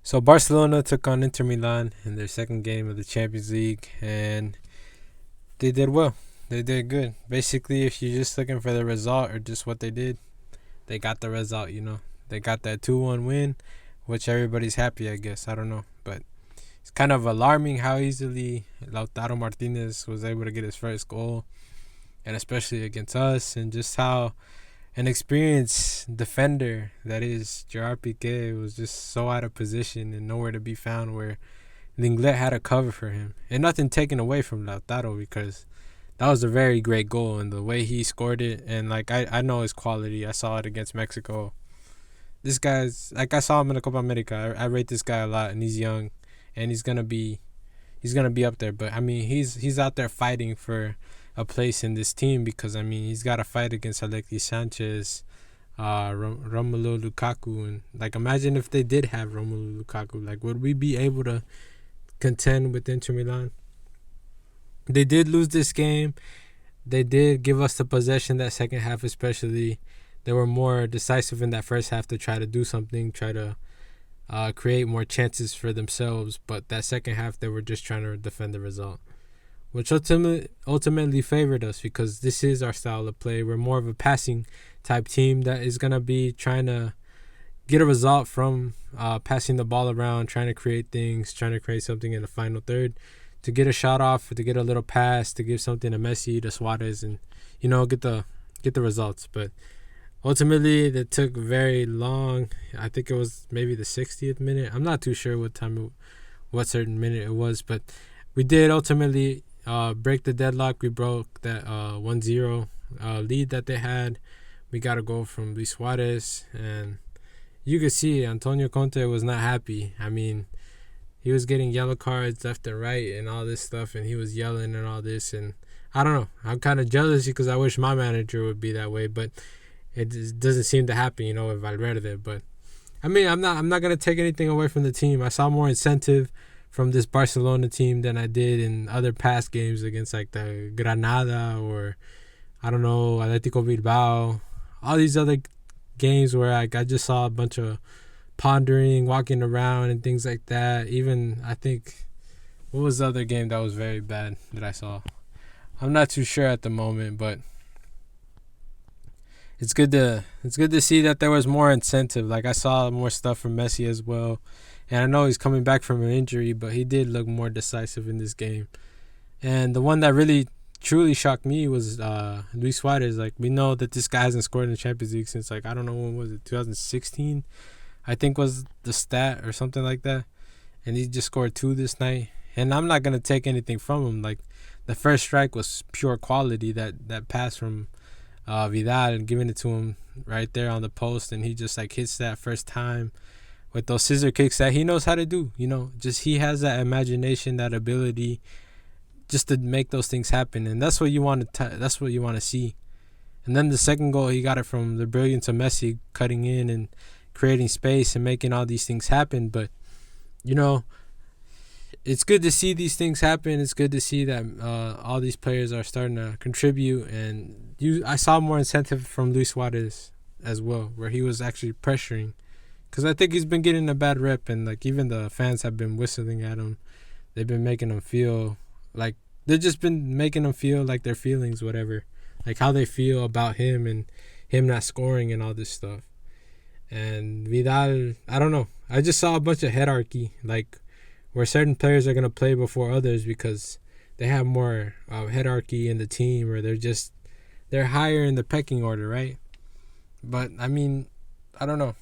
So Barcelona took on Inter Milan in their second game of the Champions League, and they did well. They did good. Basically, if you're just looking for the result or just what they did, they got the result. They got that 2-1 win, which everybody's happy. I guess I don't know, but it's kind of alarming how easily Lautaro Martinez was able to get his first goal, and especially against us, and just how an experienced defender that is Gerard Piqué was just so out of position and nowhere to be found, where Linglet had a cover for him. And nothing taken away from Lautaro, because that was a very great goal, and the way he scored it, and like I know his quality. I saw it against Mexico. This guy's like, I saw him in the Copa America. I rate this guy a lot, and he's young, and he's gonna be up there. But I mean, he's out there fighting for a place in this team, because I mean, he's got to fight against Alexis Sanchez, Romelu Lukaku, and like, imagine if they did have Romelu Lukaku. Like, would we be able to contend with Inter Milan? They did lose this game. They did give us the possession that second half, especially. They were more decisive in that first half to try to do something, try to create more chances for themselves. But that second half, they were just trying to defend the result, which ultimately favored us, because this is our style of play. We're more of a passing type team that is going to be trying to get a result from passing the ball around, trying to create things, trying to create something in the final third, to get a shot off, to get a little pass, to give something to Messi, to Suarez, and get the results. But ultimately, it took very long. I think it was maybe the 60th minute. I'm not too sure what certain minute it was, but we did ultimately break the deadlock. We broke that 1-0 lead that they had. We got a goal from Luis Suarez, and you could see Antonio Conte was not happy. I mean, he was getting yellow cards left and right and all this stuff, and he was yelling and all this, and I don't know. I'm kind of jealous, because I wish my manager would be that way, but it just doesn't seem to happen, with Valverde. But I mean, I'm not gonna take anything away from the team. I saw more incentive from this Barcelona team than I did in other past games against, like, the Granada, or I don't know, Atletico Bilbao. All these other games where I just saw a bunch of pondering, walking around, and things like that. Even, I think, what was the other game that was very bad that I saw? I'm not too sure at the moment, but it's good to see that there was more incentive. Like, I saw more stuff from Messi as well, and I know he's coming back from an injury, but he did look more decisive in this game. And the one that really truly shocked me was Luis Suarez. Like, we know that this guy hasn't scored in the Champions League since, like, I don't know, when was it, 2016, I think was the stat or something like that. And he just scored 2 this night. And I'm not going to take anything from him. Like, the first strike was pure quality, that pass from Vidal, and giving it to him right there on the post, and he just, like, hits that first time with those scissor kicks that he knows how to do. Just he has that imagination, that ability, just to make those things happen, and that's what you want to see. And then the second goal, he got it from the brilliance of Messi, cutting in and creating space and making all these things happen. But it's good to see these things happen. It's good to see that all these players are starting to contribute, and I saw more incentive from Luis Suarez as well, where he was actually pressuring, because I think he's been getting a bad rep, and like, even the fans have been whistling at him. They've been making him feel like they've just been making him feel like their feelings, whatever, like how they feel about him and him not scoring and all this stuff. And Vidal, I don't know. I just saw a bunch of hierarchy, like, where certain players are gonna play before others because they have more hierarchy in the team, or they're higher in the pecking order, right? But I mean, I don't know.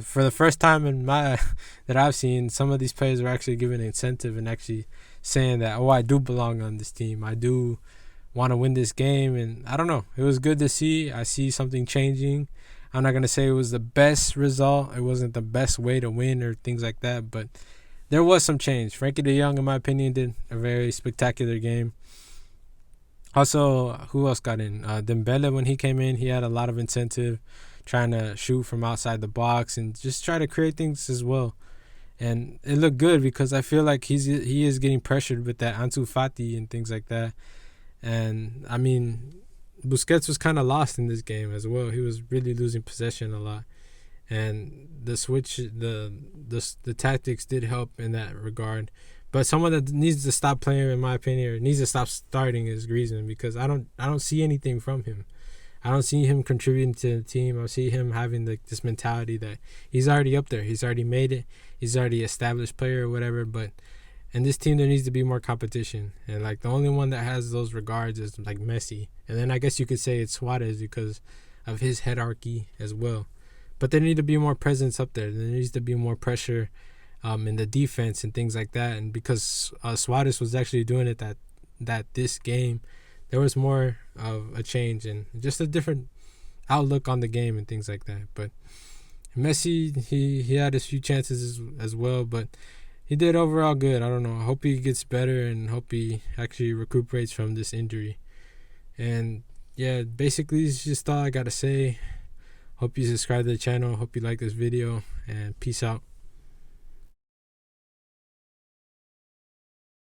For the first time in my that I've seen, some of these players are actually giving incentive and actually saying that, I do belong on this team. I do want to win this game, and I don't know. It was good to see. I see something changing. I'm not gonna say it was the best result. It wasn't the best way to win or things like that, but there was some change. Frankie De Jong, in my opinion, did a very spectacular game. Also, who else got in? Dembele, when he came in, he had a lot of incentive, trying to shoot from outside the box and just try to create things as well. And it looked good, because I feel like he is getting pressured with that Ansu Fati and things like that. And I mean, Busquets was kind of lost in this game as well. He was really losing possession a lot. and the switch, the tactics did help in that regard. But someone that needs to stop playing, in my opinion, or needs to stop starting is Griezmann, because I don't see anything from him. I don't see him contributing to the team. I see him having this mentality that he's already up there. He's already made it. He's already established player or whatever. But in this team, there needs to be more competition. And like the only one that has those regards is like Messi. And then I guess you could say it's Suarez because of his hierarchy as well. But there need to be more presence up there. There needs to be more pressure in the defense and things like that. And because Suarez was actually doing it that this game, there was more of a change and just a different outlook on the game and things like that. But Messi, he had his few chances as well, but he did overall good. I don't know. I hope he gets better and hope he actually recuperates from this injury. And yeah, basically it's just all I gotta say. Hope you subscribe to the channel. Hope you like this video, and peace out.